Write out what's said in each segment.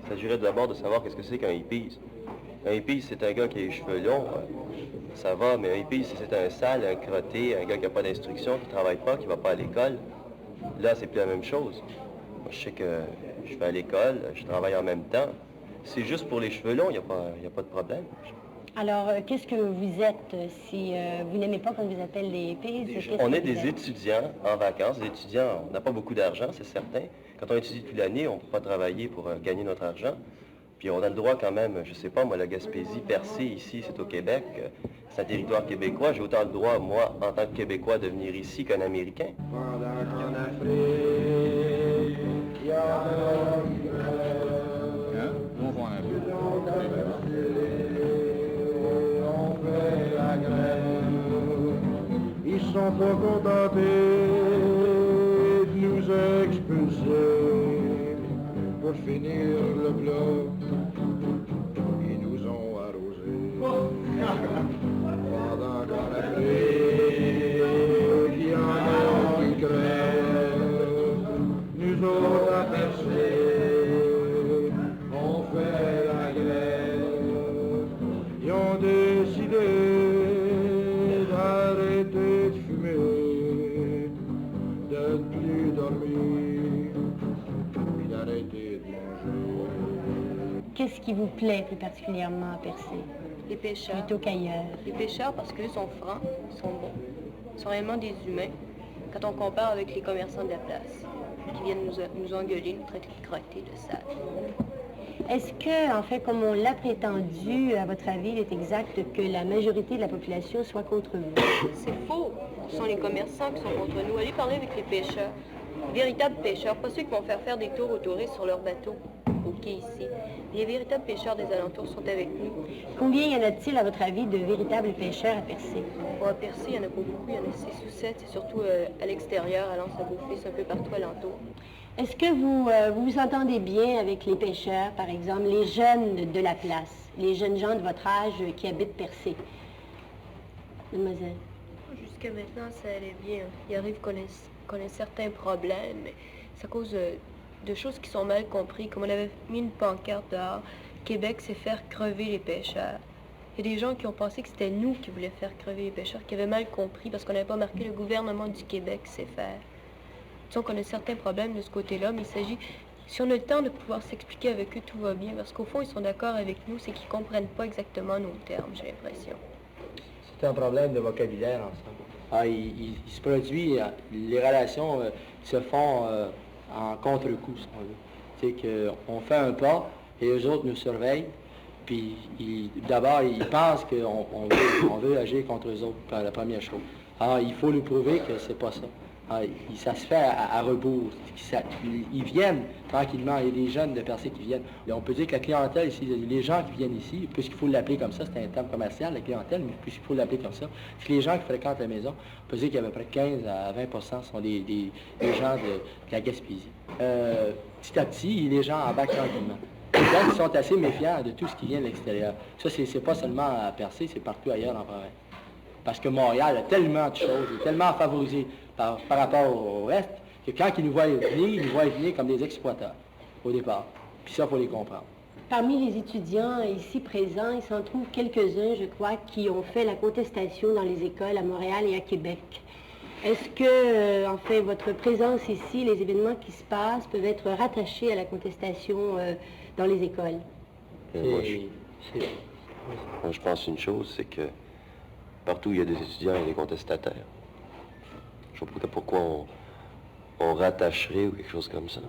Il s'agirait d'abord de savoir qu'est-ce que c'est qu'un hippie. Un hippie, c'est un gars qui a les cheveux longs, ça va, mais un hippie, c'est un sale, un crotté, un gars qui n'a pas d'instruction, qui ne travaille pas, qui ne va pas à l'école. Là, c'est plus la même chose. Moi, je sais que je vais à l'école, je travaille en même temps. C'est juste pour les cheveux longs, il n'y a pas de problème. Alors, qu'est-ce que vous êtes si vous n'aimez pas qu'on vous appelle les hippies? On est des étudiants en vacances. Des étudiants, on n'a pas beaucoup d'argent, c'est certain. Quand on étudie toute l'année, on ne peut pas travailler pour gagner notre argent. Puis on a le droit quand même, je sais pas, moi, la Gaspésie, Percé, ici, c'est au Québec. C'est un territoire québécois. J'ai autant le droit, moi, en tant que Québécois, de venir ici qu'un Américain. Ils sont pas contentés de nous expulser. Pour finir le plat, ils nous ont arrosés. Pendant qu'en Afrique, il y en a qui crèvent, nous autres à percer, on fait la grève. Ils ont décidé d'arrêter de fumer, de ne plus dormir, puis d'arrêter de manger. Qu'est-ce qui vous plaît plus particulièrement à Percé? Les pêcheurs. Plutôt qu'ailleurs. Les pêcheurs parce qu'eux sont francs, ils sont bons. Ils sont réellement des humains quand on compare avec les commerçants de la place qui viennent nous engueuler, nous traiter de crottés, de sales. Est-ce que, en fait, comme on l'a prétendu, à votre avis, il est exact que la majorité de la population soit contre vous? C'est faux. Ce sont les commerçants qui sont contre nous. Allez parler avec les pêcheurs. Les véritables pêcheurs, pas ceux qui vont faire des tours aux touristes sur leur bateau, au quai ici. Les véritables pêcheurs des alentours sont avec nous. Combien y en a-t-il, à votre avis, de véritables pêcheurs à Percé? Bon, à Percé, il n'y en a pas beaucoup. Il y en a 6 ou 7. C'est surtout à l'extérieur, à L'Anse-à-Beaufils, un peu partout alentour. Est-ce que vous vous entendez bien avec les pêcheurs, par exemple, les jeunes de la place, les jeunes gens de votre âge qui habitent Percé? Mademoiselle. Jusqu'à maintenant, ça allait bien. Il arrive qu'on ait certains problèmes, mais c'est à cause de choses qui sont mal comprises. Comme on avait mis une pancarte dehors, Québec, c'est faire crever les pêcheurs. Il y a des gens qui ont pensé que c'était nous qui voulions faire crever les pêcheurs, qui avaient mal compris parce qu'on n'avait pas marqué le gouvernement du Québec sait faire. Disons qu'on a certains problèmes de ce côté-là, mais il s'agit, si on a le temps de pouvoir s'expliquer avec eux, tout va bien, parce qu'au fond, ils sont d'accord avec nous, c'est qu'ils ne comprennent pas exactement nos termes, j'ai l'impression. C'est un problème de vocabulaire ensemble. Il se produit, les relations se font en contre-coup, si on veut. C'est qu'on fait un pas et eux autres nous surveillent, puis d'abord, ils pensent qu'on veut agir contre eux autres, par la première chose. Alors, il faut nous prouver que c'est pas ça. Ça se fait à rebours. Ils viennent tranquillement. Il y a des jeunes de Percé qui viennent. Et on peut dire que la clientèle ici, les gens qui viennent ici, puisqu'il faut l'appeler comme ça, c'est un terme commercial, la clientèle, mais puisqu'il faut l'appeler comme ça, c'est les gens qui fréquentent la maison. On peut dire qu'il y a à peu près 15 à 20% sont des gens de la Gaspésie. Petit à petit, les gens embarquent tranquillement. Les gens qui sont assez méfiants de tout ce qui vient de l'extérieur. Ça, c'est pas seulement à Percé, c'est partout ailleurs dans le province. Parce que Montréal a tellement de choses, est tellement favorisé par rapport au reste, que quand ils nous voient venir, ils nous voient venir comme des exploiteurs, au départ. Puis ça, il faut les comprendre. Parmi les étudiants ici présents, il s'en trouve quelques-uns, je crois, qui ont fait la contestation dans les écoles à Montréal et à Québec. Est-ce que, en fait, votre présence ici, les événements qui se passent, peuvent être rattachés à la contestation dans les écoles? Moi, je pense une chose, c'est que partout où il y a des étudiants, il y a des contestataires. Je ne sais pas pourquoi on rattacherait ou quelque chose comme ça.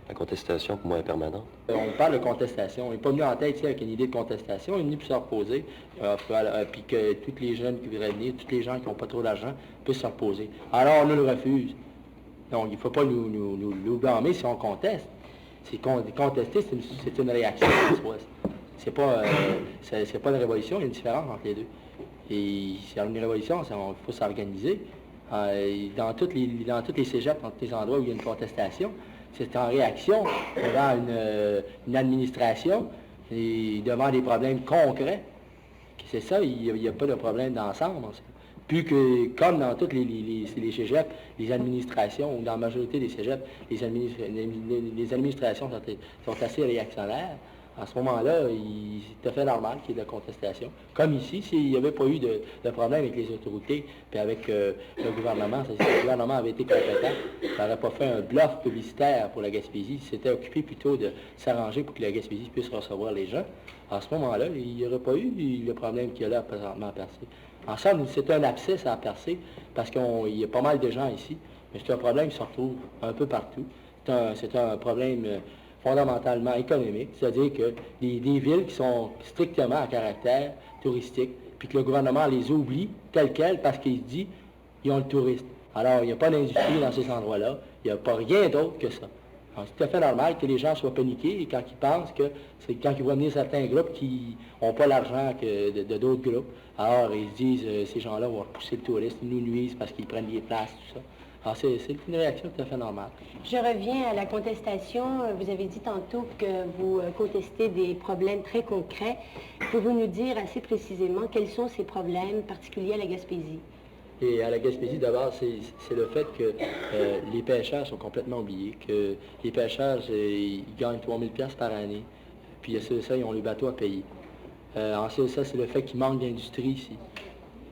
La contestation, pour moi, est permanente. On parle de contestation. On n'est pas venu en tête ici avec une idée de contestation. On est venu pour se reposer, puis que tous les jeunes qui voudraient venir, tous les gens qui n'ont pas trop d'argent, puissent se reposer. Alors, on nous le refuse. Donc, il ne faut pas nous blâmer si on conteste. Contester, c'est une réaction. C'est pas une révolution, il y a une différence entre les deux. Et c'est une révolution, il faut s'organiser. Dans tous les cégeps, dans tous les endroits où il y a une contestation, c'est en réaction devant une administration et devant des problèmes concrets. C'est ça, il n'y a pas de problème d'ensemble. Puis que, comme dans tous les cégeps, les administrations, ou dans la majorité des cégeps, les administrations sont assez réactionnaires. À ce moment-là, c'est tout à fait normal qu'il y ait de la contestation. Comme ici, s'il n'y avait pas eu de problème avec les autorités et avec le gouvernement, si le gouvernement avait été compétent, ça n'aurait pas fait un bluff publicitaire pour la Gaspésie, il s'était occupé plutôt de s'arranger pour que la Gaspésie puisse recevoir les gens. À ce moment-là, il n'y aurait pas eu le problème qu'il y a là présentement à percer. En somme, c'est un abcès à percer parce qu'il y a pas mal de gens ici, mais c'est un problème qui se retrouve un peu partout. C'est un problème fondamentalement économique, c'est-à-dire que des villes qui sont strictement à caractère touristique, puis que le gouvernement les oublie telles quelles parce qu'il se dit qu'ils ont le tourisme. Alors, il n'y a pas d'industrie dans ces endroits-là, il n'y a pas rien d'autre que ça. C'est tout à fait normal que les gens soient paniqués quand ils pensent que c'est quand ils voient venir certains groupes qui n'ont pas l'argent que de d'autres groupes. Alors, ils se disent, ces gens-là vont repousser le tourisme, ils nous nuisent parce qu'ils prennent des places, tout ça. Alors, c'est une réaction tout à fait normale. Je reviens à la contestation. Vous avez dit tantôt que vous contestez des problèmes très concrets. Pouvez-vous nous dire assez précisément quels sont ces problèmes particuliers à la Gaspésie? Et à la Gaspésie, d'abord, c'est le fait que les pêcheurs sont complètement oubliés, que les pêcheurs, ils gagnent 3 000 $ par année, puis ça, ils ont les bateaux à payer. Ensuite, ça, c'est le fait qu'il manque d'industrie ici,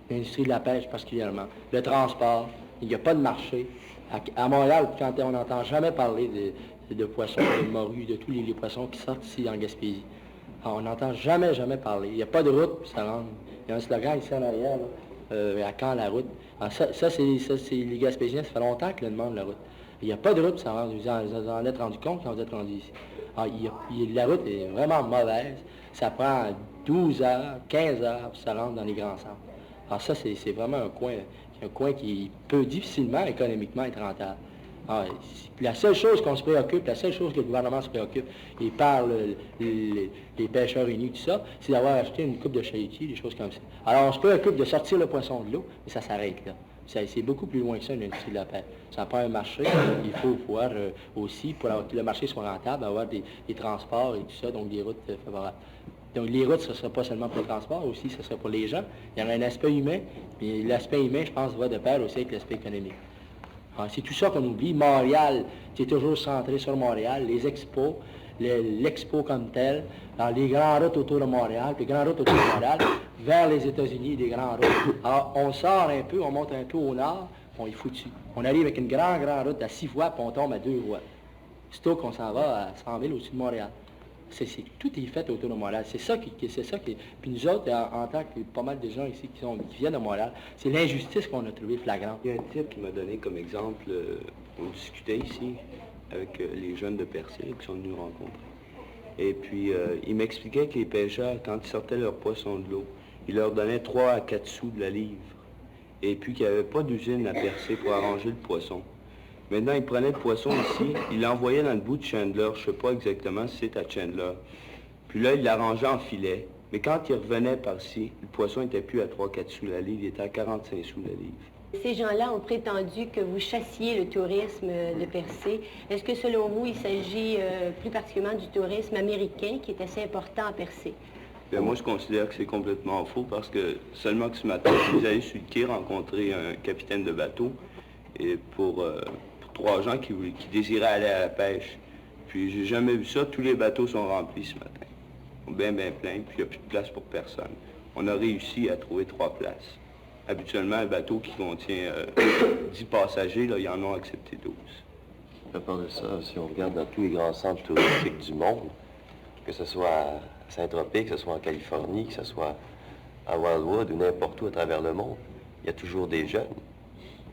l'industrie de la pêche particulièrement. Le transport, il n'y a pas de marché. À Montréal, quand on n'entend jamais parler de poissons, de morues, de tous les poissons qui sortent ici en Gaspésie. Alors, on n'entend jamais parler. Il n'y a pas de route, puis ça rentre. Il y a un slogan ici en arrière, là, à quand la route. Alors, ça c'est les Gaspésiens, ça fait longtemps qu'ils le demandent, la route. Il n'y a pas de route, puis ça rentre. Vous en êtes rendu compte quand vous êtes rendu ici. Alors, la route est vraiment mauvaise. Ça prend 12 heures, 15 heures, puis ça rentre dans les grands centres. Alors ça, c'est vraiment un coin qui peut difficilement économiquement être rentable. Alors, la seule chose qu'on se préoccupe, la seule chose que le gouvernement se préoccupe, et par les pêcheurs unis, tout ça, c'est d'avoir acheté une coupe de chalutiers, des choses comme ça. Alors on se préoccupe de sortir le poisson de l'eau, mais ça s'arrête là. C'est beaucoup plus loin que ça, l'industrie de la pêche. Ça prend un marché, il faut pouvoir aussi, pour que le marché soit rentable, avoir des transports et tout ça, donc des routes favorables. Donc les routes, ce ne sera pas seulement pour le transport, aussi, ce sera pour les gens. Il y aura un aspect humain, mais l'aspect humain, je pense, va de pair aussi avec l'aspect économique. C'est tout ça qu'on oublie. Montréal, c'est toujours centré sur Montréal, les expos, l'expo comme tel, dans les grandes routes autour de Montréal, puis les grandes routes autour de Montréal, vers les États-Unis, des grandes routes. Alors, on sort un peu, on monte un peu au nord, on est foutu. On arrive avec une grande route à 6 voies, puis on tombe à 2 voies. C'est tôt qu'on s'en va à 100 000 au-dessus de Montréal. Tout est fait autour de Montréal. C'est ça qui... Puis nous autres, en tant que pas mal de gens ici qui viennent de Montréal, c'est l'injustice qu'on a trouvée flagrante. Il y a un type qui m'a donné comme exemple, on discutait ici avec les jeunes de Percé qui sont venus nous rencontrer. Et puis, il m'expliquait que les pêcheurs, quand ils sortaient leurs poissons de l'eau, ils leur donnaient 3 à 4 sous de la livre. Et puis qu'il n'y avait pas d'usine à Percé pour arranger le poisson. Maintenant, ils prenaient le poisson ici, ils l'envoyaient dans le bout de Chandler, je ne sais pas exactement si c'est à Chandler. Puis là, ils l'arrangeaient en filet. Mais quand ils revenaient par-ci, le poisson n'était plus à 3-4 sous la livre, il était à 45 sous la livre. Ces gens-là ont prétendu que vous chassiez le tourisme de Percé. Est-ce que selon vous, il s'agit plus particulièrement du tourisme américain qui est assez important à Percé? Bien, moi, je considère que c'est complètement faux parce que seulement que ce matin, je suis allé sur le quai rencontrer un capitaine de bateau et pour 3 gens qui désiraient aller à la pêche. Puis j'ai jamais vu ça, tous les bateaux sont remplis ce matin. Ils sont bien pleins, puis il n'y a plus de place pour personne. On a réussi à trouver 3 places. Habituellement, un bateau qui contient 10 passagers, là, ils en ont accepté 12. À part de ça, si on regarde dans tous les grands centres touristiques du monde, que ce soit à Saint-Tropez, que ce soit en Californie, que ce soit à Wildwood ou n'importe où à travers le monde, il y a toujours des jeunes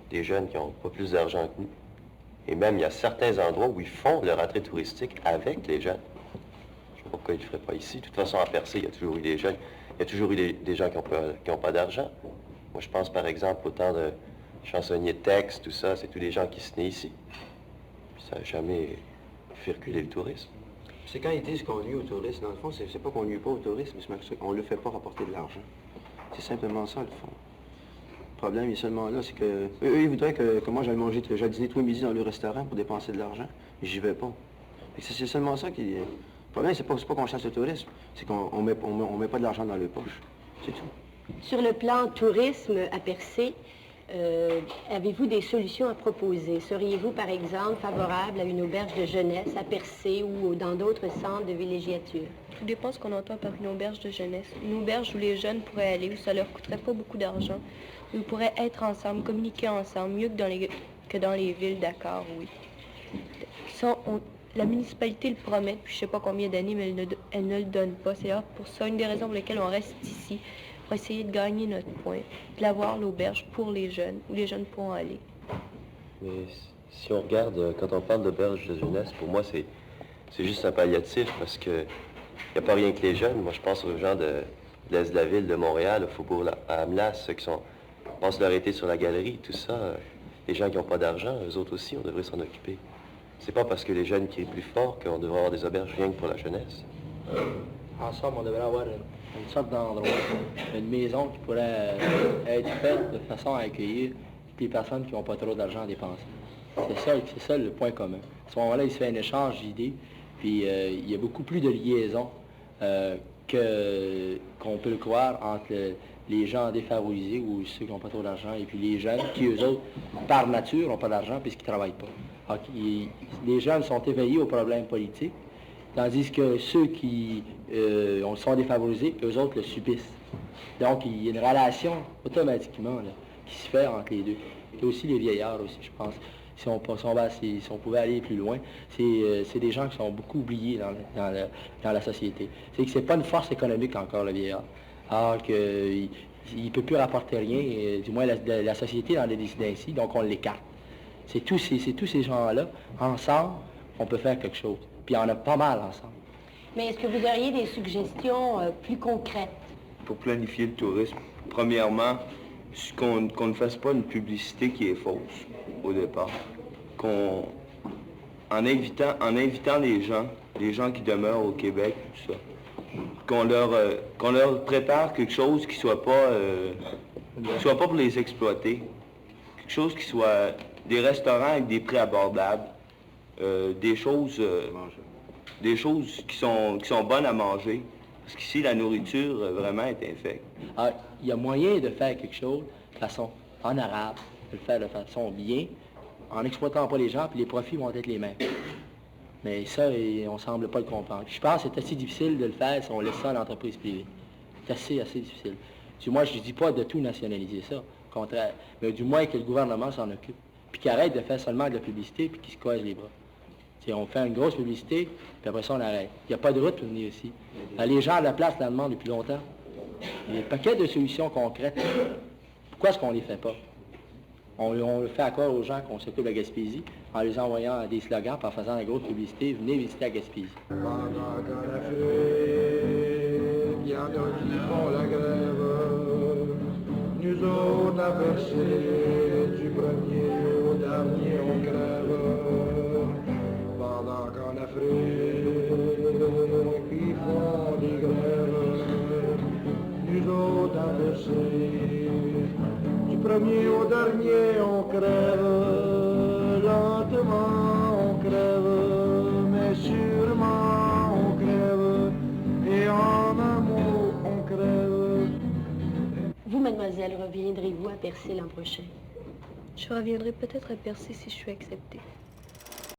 qui n'ont pas plus d'argent que nous. Et même, il y a certains endroits où ils font leur attrait touristique avec les jeunes. Je ne sais pas pourquoi ils ne le feraient pas ici. De toute façon, à Percé, il y a toujours eu des jeunes. Il y a toujours eu des gens qui n'ont pas d'argent. Moi, je pense, par exemple, au temps de chansonniers de texte, tout ça, c'est tous les gens qui se naissent ici. Puis ça n'a jamais fait reculer le tourisme. C'est quand ils disent qu'on nuit au tourisme, dans le fond, c'est pas qu'on nuit pas au tourisme, c'est qu'on ne le fait pas rapporter de l'argent. C'est simplement ça, le fond. Le problème est seulement là, c'est que eux, ils voudraient que moi j'aille dîner tous les midis dans le restaurant pour dépenser de l'argent, et j'y vais pas. C'est seulement ça qui est... Le problème, c'est pas qu'on chasse le tourisme, c'est qu'on met pas de l'argent dans les poches. C'est tout. Sur le plan tourisme à Percé, avez-vous des solutions à proposer? Seriez-vous, par exemple, favorable à une auberge de jeunesse à Percé ou dans d'autres centres de villégiature? Tout dépend ce qu'on entend par une auberge de jeunesse. Une auberge où les jeunes pourraient aller, où ça leur coûterait pas beaucoup d'argent, où ils pourraient être ensemble, communiquer ensemble, mieux que dans les villes, d'accord, oui. La municipalité le promet depuis je sais pas combien d'années, mais elle ne le donne pas. C'est pour ça une des raisons pour lesquelles on reste ici, pour essayer de gagner notre point, d'avoir l'auberge pour les jeunes, où les jeunes pourront aller. Mais si on regarde, quand on parle d'auberge de jeunesse, pour moi, c'est juste un palliatif parce que il n'y a pas rien que les jeunes. Moi, je pense aux gens de l'Est de la ville, de Montréal, au Faubourg à Amelas, ceux qui pensent leur été sur la galerie, tout ça. Les gens qui n'ont pas d'argent, eux autres aussi, on devrait s'en occuper. C'est pas parce que les jeunes crient plus fort qu'on devrait avoir des auberges rien que pour la jeunesse. En somme, on devrait avoir une sorte d'endroit, une maison qui pourrait être faite de façon à accueillir les personnes qui n'ont pas trop d'argent à dépenser. C'est ça le point commun. À ce moment-là, il se fait un échange d'idées, puis il y a beaucoup plus de liaisons qu'on peut le croire entre les gens défavorisés ou ceux qui n'ont pas trop d'argent et puis les jeunes qui, eux autres, par nature, n'ont pas d'argent puisqu'ils ne travaillent pas. Donc, les jeunes sont éveillés aux problèmes politiques, tandis que ceux qui sont défavorisés, eux autres le subissent. Donc, il y a une relation automatiquement là, qui se fait entre les deux. Et aussi les vieillards aussi, je pense. Si on pouvait aller plus loin, c'est des gens qui sont beaucoup oubliés dans la société. C'est que c'est pas une force économique encore, le vieillard. Alors qu'il ne peut plus rapporter rien, du moins la société en a décidé ainsi, donc on l'écarte. C'est tous ces gens-là, ensemble, on peut faire quelque chose. Puis il y en a pas mal ensemble. Mais est-ce que vous auriez des suggestions plus concrètes? Pour planifier le tourisme, premièrement, qu'on ne fasse pas une publicité qui est fausse au départ. En invitant les gens qui demeurent au Québec, tout ça, qu'on leur prépare quelque chose qui soit pas pour les exploiter, quelque chose qui soit des restaurants avec des prix abordables, des choses qui sont bonnes à manger, parce qu'ici la nourriture vraiment est infecte. Il y a moyen de faire quelque chose de façon honorable, de le faire de façon bien, en n'exploitant pas les gens, puis les profits vont être les mêmes. Mais ça, on ne semble pas le comprendre. Je pense que c'est assez difficile de le faire si on laisse ça à l'entreprise privée. C'est assez difficile. Du moins, je ne dis pas de tout nationaliser ça, au contraire. Mais du moins que le gouvernement s'en occupe. Puis qu'il arrête de faire seulement de la publicité, puis qu'il se croise les bras. T'sais, on fait une grosse publicité, puis après ça, on arrête. Il n'y a pas de route pour venir ici. Les gens à la place la demandent depuis longtemps. Il y a un paquet de solutions concrètes. Pourquoi est-ce qu'on ne les fait pas? On le fait encore aux gens qu'on s'occupe de la Gaspésie, en les envoyant des slogans, puis en faisant la grosse publicité, venez visiter la Gaspésie. Pendant qu'en Afrique, il y en a qui font la grève, nous autres à Percé, du premier au dernier on crève. Pendant qu'en Afrique, ils font des grèves, nous autres à Percé, du premier au dernier on crève, lentement on crève, mais sûrement on crève, et en un mot on crève. Vous, mademoiselle, reviendrez-vous à Percé l'an prochain? Je reviendrai peut-être à Percé si je suis acceptée.